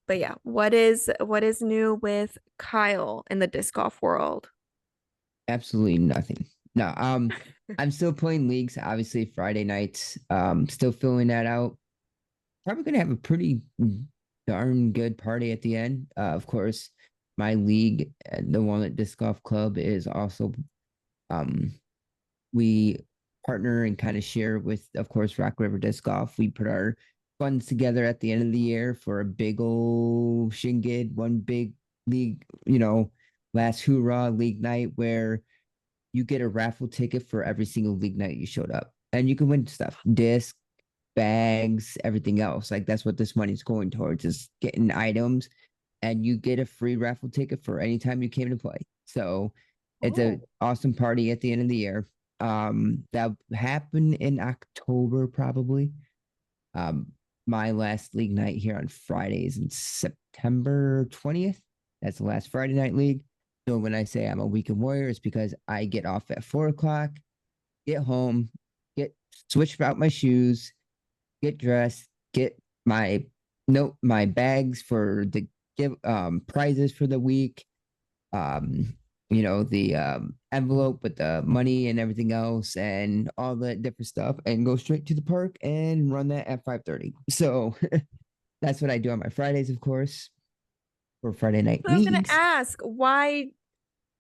But yeah, what is new with Kyle in the disc golf world? Absolutely nothing. No, I'm still playing leagues, obviously Friday nights. Still filling that out. Probably gonna have a pretty darn good party at the end. Of course, my league, the Walnut Disc Golf Club, is also um we partner and kind of share with, of course, Rock River Disc Golf. We put our funds together at the end of the year for a big old shindig, one big league, last hoorah league night where you get a raffle ticket for every single league night you showed up. And you can win stuff, disc, bags, everything else. Like that's what this money's going towards is getting items and you get a free raffle ticket for any time you came to play. So it's a Oh, awesome party at the end of the year. That happened in October probably. Um, my last league night here on Fridays in September 20th. That's the last Friday night league. So when I say I'm a weekend warrior, it's because I get off at 4 o'clock, get home, get switch out my shoes, get dressed, get my bags for the give prizes for the week, um, the envelope with the money and everything else and all the different stuff and go straight to the park and run that at 5:30. So that's what I do on my Fridays, of course, for Friday night I was gonna leagues. ask why,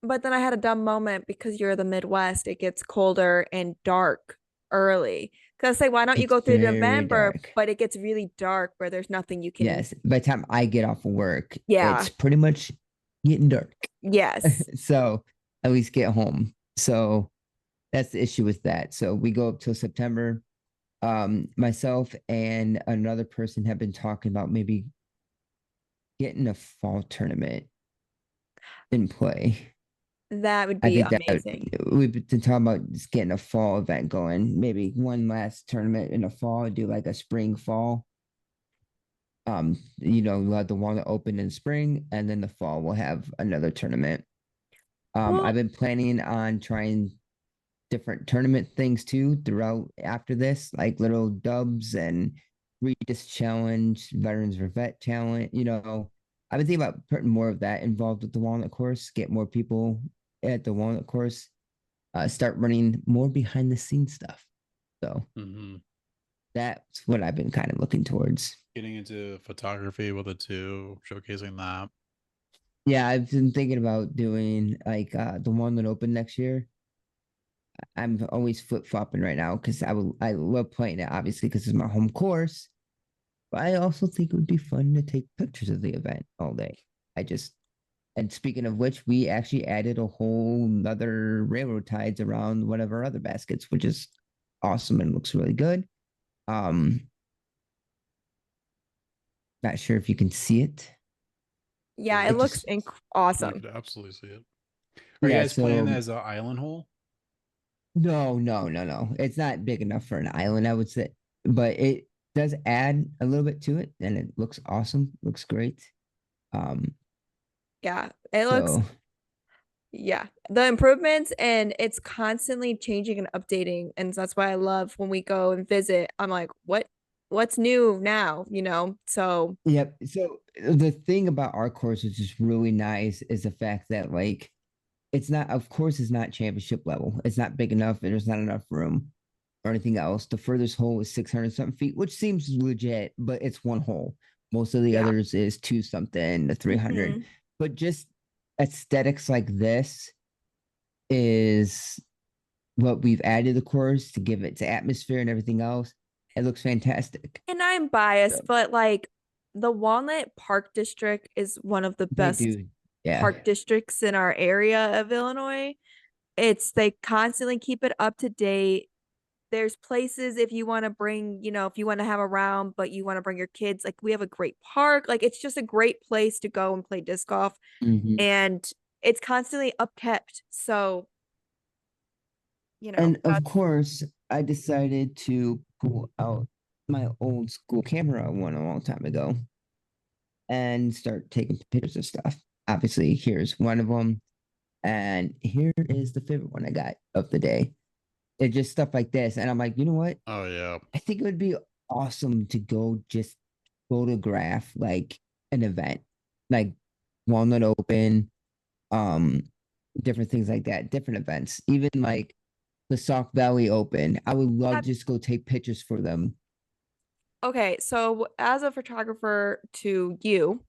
but then I had a dumb moment because you're the Midwest. It gets colder and dark early. Cause say, why don't you It's go through very November? dark. But it gets really dark where there's nothing you can. Yes. By the time I get off of work, Yeah. it's pretty much getting dark. Yes. So at least get home. So that's the issue with that. So we go up till September. Myself and another person have been talking about maybe getting a fall tournament in play. That would I be think that amazing. we've been talking about just getting a fall event going. Maybe one last tournament in the fall, do like a spring fall. We'll have the one open in spring, and then the fall we'll have another tournament. I've Well, been planning on trying different tournament things too throughout after this, like little dubs and Regis Challenge, Veterans for Vet Challenge. I've been thinking about putting more of that involved with the Walnut Course, get more people at the Walnut Course, start running more behind the scenes stuff. So Hmm. that's what I've been kind of looking towards. Getting into photography with it too, showcasing that. Yeah, I've been thinking about doing like the one that opened next year. I'm always flip flopping right now because I love playing it obviously because it's my home course. But I also think it would be fun to take pictures of the event all day. I just and speaking of which, we actually added a whole other railroad ties around one of our other baskets, which is awesome and looks really good. Um, Not sure if you can see it. yeah, it It looks just You awesome. could absolutely see it. Are you yeah. guys playing So as an island hole? no, no, no, no. It's not big enough for an island, I would say, but it does add a little bit to it, and it looks awesome. Looks great. Um, Yeah, it looks, so yeah, the improvements and it's constantly changing and updating. And that's why I love when we go and visit. I'm like, what's new now? So yep. So the thing about our course, which is really nice, is the fact that like it's not, of course, it's not championship level. It's not big enough. There's not enough room or anything else. The furthest hole is 600 something feet, which seems legit, but it's one hole. Most of the yeah. others is two something to 300. Hmm. But just aesthetics like this is what we've added to the course to give it to atmosphere and everything else. It looks fantastic. And I'm So biased, but like the Walnut Park District is one of the they best do, yeah. park districts in our area of Illinois. They constantly keep it up to date. There's places if you want to bring, if you want to have a round, but you want to bring your kids, like we have a great park. Like it's just a great place to go and play disc golf. Mhm. And it's constantly upkept. So, And of that's course, I decided to pull out my old school camera one a long time ago and start taking pictures of stuff. Obviously, here's one of them. And here is the favorite one I got of the day. It's just stuff like this. And I'm like, you know what? Oh yeah. I think it would be awesome to go just photograph like an event, like Walnut Open, um, different things like that, different events, even like the Sauk Valley Open. I would love Have- to just go take pictures for them. Okay, so as a photographer to you,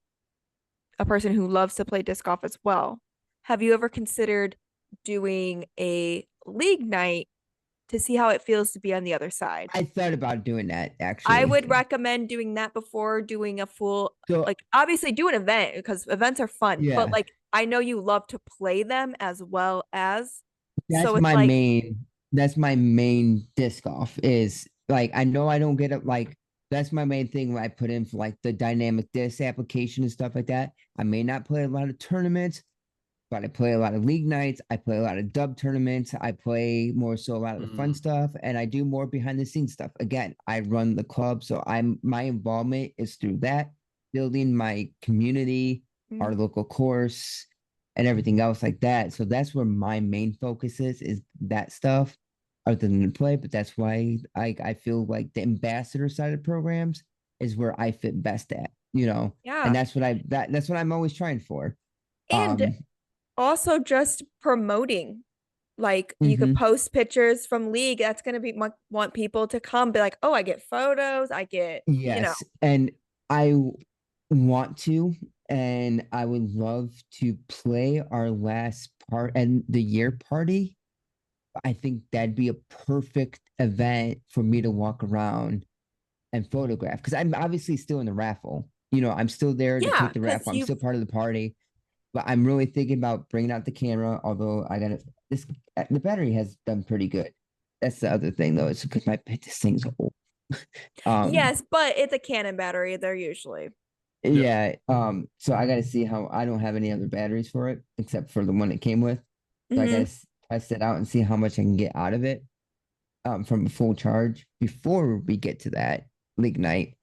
a person who loves to play disc golf as well, have you ever considered doing a league night to see how it feels to be on the other side? I thought about doing that I actually. would recommend doing that before doing a full, So like obviously do an event because events are fun, yeah, but like I know you love to play them as well as, that's so it's my like, main that's my main disc golf is like I know I don't get it like that's my main thing when I put in for like the dynamic disc application and stuff like that. I may not play a lot of tournaments, but I play a lot of league nights. I play a lot of dub tournaments. I play more so a lot of the fun stuff, and I do more behind the scenes stuff. Again, I run the club, so my involvement is through that, building my community, our local course, and everything else like that. So that's where my main focus is that stuff, other than the play. But that's why I feel like the ambassador side of programs is where I fit best at, and yeah. that's what I'm always trying for. And Um, also just promoting, like you could mhm. post pictures from league. That's going to be want people to come be like, oh, I get photos, I get, Yes, and want to, and I would love to play our last part and the year party. I think that'd be a perfect event for me to walk around and photograph because I'm obviously still in the raffle. I'm still there to yeah, take the because raffle. I'm you, still part of the party, but I'm really thinking about bringing out the camera. Although the battery has done pretty good. That's the other thing though, is because this thing's old. yes, but it's a Canon battery. They're usually, Yeah. So I gotta see how I don't have any other batteries for it except for the one it came with. So I gotta test it out and see how much I can get out of it from a full charge before we get to that league night.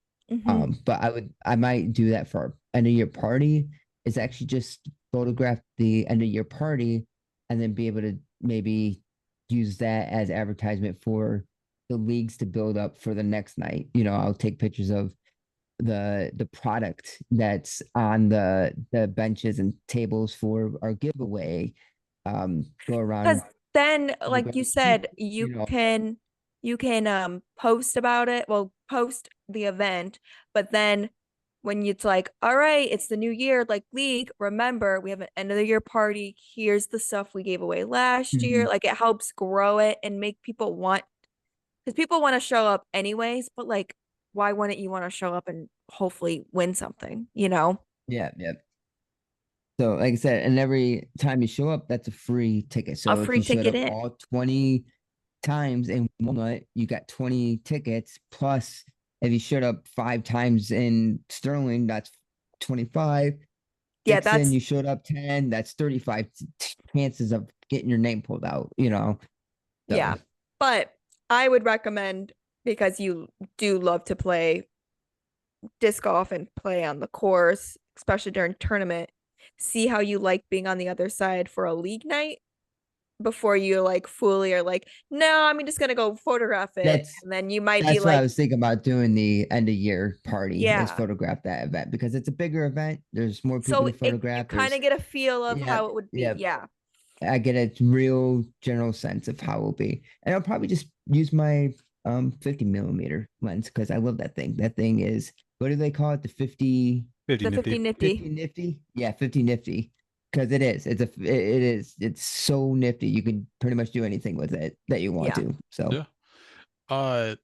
But I might do that for our end of year party. Is actually just photograph the end of year party and then be able to maybe use that as advertisement for the leagues to build up for the next night. I'll take pictures of the product that's on the benches and tables for our giveaway. Go around because and then, like photograph you people, said, you can post about it. Well, post the event, but then when it's like, all right, it's the new year, like league, remember we have an end of the year party. Here's the stuff we gave away last year. Mhm. Like it helps grow it and make people want, because people want to show up anyways, but like, why wouldn't you want to show up and hopefully win something, Yeah, yeah. So, like I said, and every time you show up, that's a free ticket. A So if free you showed ticket up in. all 20 times in Walnut, you got 20 tickets. Plus, if you showed up 5 times in Sterling, that's 25. Yeah, Dixon, that's, you showed up 10, that's 35 chances of getting your name pulled out. So, yeah. But I would recommend, because you do love to play disc golf and play on the course, especially during tournament, see how you like being on the other side for a league night before you like fully are like, no, I'm just gonna go photograph it. that's And then you might be that's what I like, was thinking about doing the end of year party is yeah. photograph that event because it's a bigger event. There's more people So to you photograph. kind There's of get a feel of yeah, how it would be. yeah. Yeah. I get a real general sense of how it will be. And I'll probably just use my 50 millimeter lens because I love that thing. That thing is what do they call it? The 50 50 The 50 nifty. nifty. nifty? Yeah, 50 nifty. Because it is. It's so nifty. You can pretty much do anything with it that you want Yeah. to. So Yeah.